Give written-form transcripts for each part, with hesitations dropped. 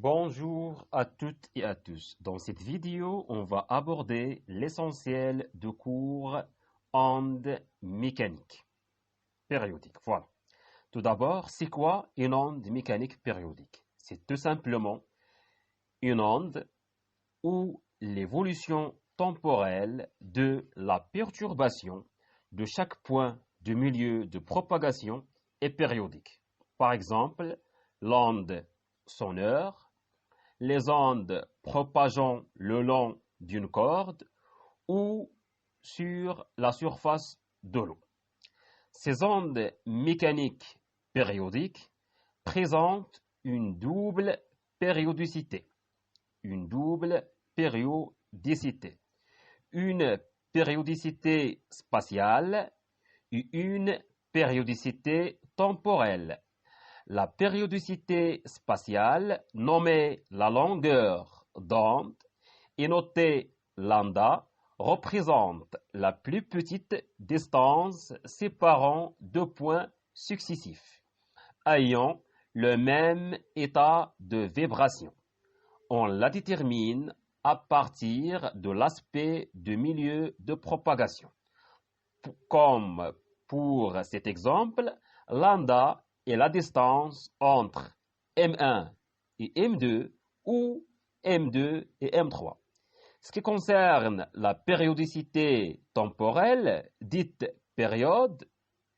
Bonjour à toutes et à tous. Dans cette vidéo, on va aborder l'essentiel de cours ondes mécaniques périodiques. Voilà. Tout d'abord, c'est quoi une onde mécanique périodique? C'est tout simplement une onde où l'évolution temporelle de la perturbation de chaque point du milieu de propagation est périodique. Par exemple, l'onde sonore, les ondes propageant le long d'une corde ou sur la surface de l'eau. Ces ondes mécaniques périodiques présentent une double périodicité. Une double périodicité. Une périodicité spatiale et une périodicité temporelle. La périodicité spatiale, nommée la longueur d'onde et notée lambda, représente la plus petite distance séparant deux points successifs, ayant le même état de vibration. On la détermine à partir de l'aspect du milieu de propagation. Comme pour cet exemple, lambda est la distance entre M1 et M2 ou M2 et M3. Ce qui concerne la périodicité temporelle, dite période,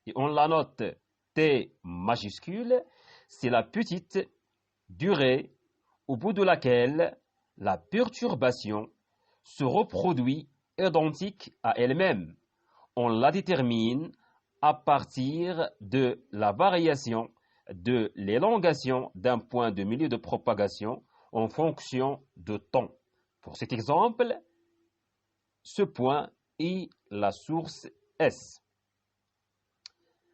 et on la note T majuscule, c'est la petite durée au bout de laquelle la perturbation se reproduit identique à elle-même. On la détermine à partir de la variation de l'élongation d'un point de milieu de propagation en fonction de temps. Pour cet exemple, ce point est la source S.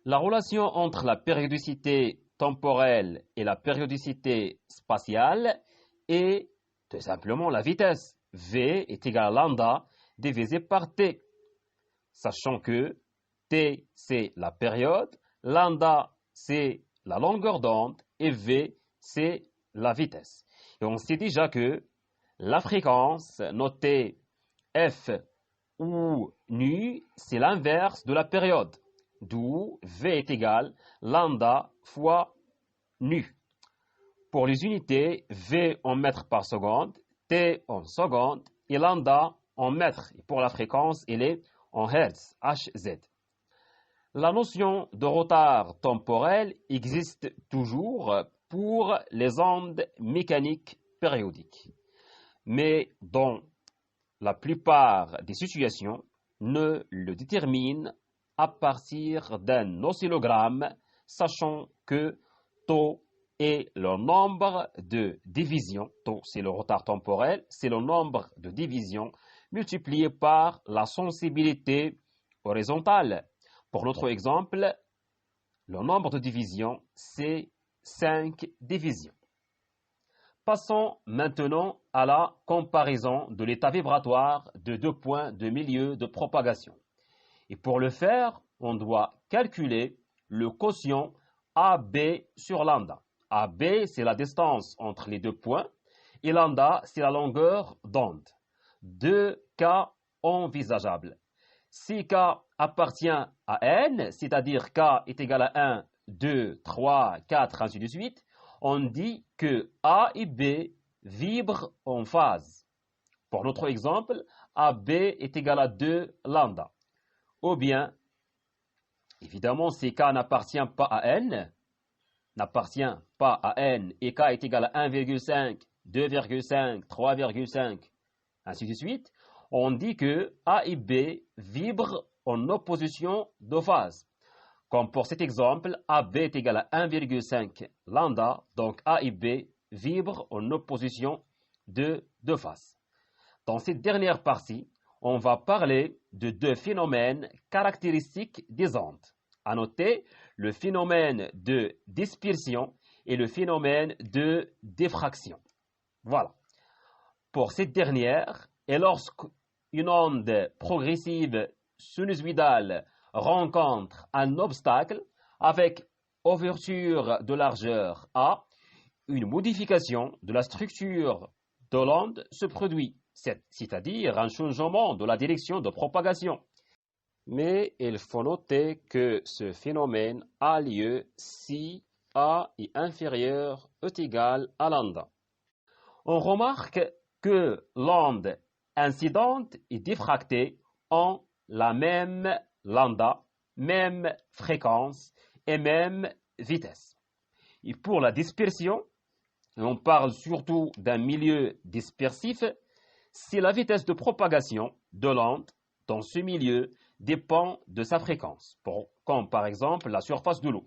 La relation entre la périodicité temporelle et la périodicité spatiale est tout simplement la vitesse. V est égal à lambda divisé par T. Sachant que T, c'est la période, lambda, c'est la longueur d'onde, et V, c'est la vitesse. Et on sait déjà que la fréquence notée F ou nu, c'est l'inverse de la période, d'où V est égal lambda fois nu. Pour les unités, V en mètres par seconde, T en seconde et lambda en mètres. Et pour la fréquence, elle est en Hertz, Hz. La notion de retard temporel existe toujours pour les ondes mécaniques périodiques, mais dans la plupart des situations, ne le détermine à partir d'un oscillogramme, sachant que tau est le nombre de divisions, tau c'est le retard temporel, c'est le nombre de divisions multiplié par la sensibilité horizontale. Pour notre exemple, le nombre de divisions, c'est 5 divisions. Passons maintenant à la comparaison de l'état vibratoire de deux points de milieu de propagation. Et pour le faire, on doit calculer le quotient AB sur lambda. AB, c'est la distance entre les deux points, et lambda, c'est la longueur d'onde. Deux cas envisageables. Si K appartient à N, c'est-à-dire K est égal à 1, 2, 3, 4, ainsi de suite, on dit que A et B vibrent en phase. Pour notre exemple, AB est égal à 2 lambda. Ou bien, évidemment, si K n'appartient pas à N, et K est égal à 1,5, 2,5, 3,5, ainsi de suite, on dit que A et B vibrent en opposition de phase. Comme pour cet exemple, AB est égal à 1,5 lambda, donc A et B vibrent en opposition de deux phases. Dans cette dernière partie, on va parler de deux phénomènes caractéristiques des ondes. À noter le phénomène de dispersion et le phénomène de diffraction. Voilà. Pour cette dernière, et lorsqu'une onde progressive sinusoïdale rencontre un obstacle avec ouverture de largeur A, une modification de la structure de l'onde se produit, c'est-à-dire un changement de la direction de propagation. Mais il faut noter que ce phénomène a lieu si A est inférieur ou égal à lambda. On remarque que l'onde incidente est diffractée en la même lambda, même fréquence et même vitesse. Et pour la dispersion, on parle surtout d'un milieu dispersif, si la vitesse de propagation de l'onde dans ce milieu dépend de sa fréquence, comme par exemple la surface de l'eau.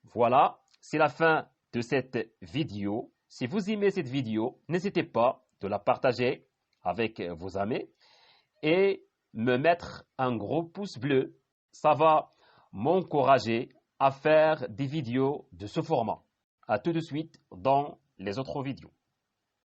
Voilà, c'est la fin de cette vidéo. Si vous aimez cette vidéo, n'hésitez pas de la partager avec vos amis et me mettre un gros pouce bleu. Ça va m'encourager à faire des vidéos de ce format. À tout de suite dans les autres vidéos.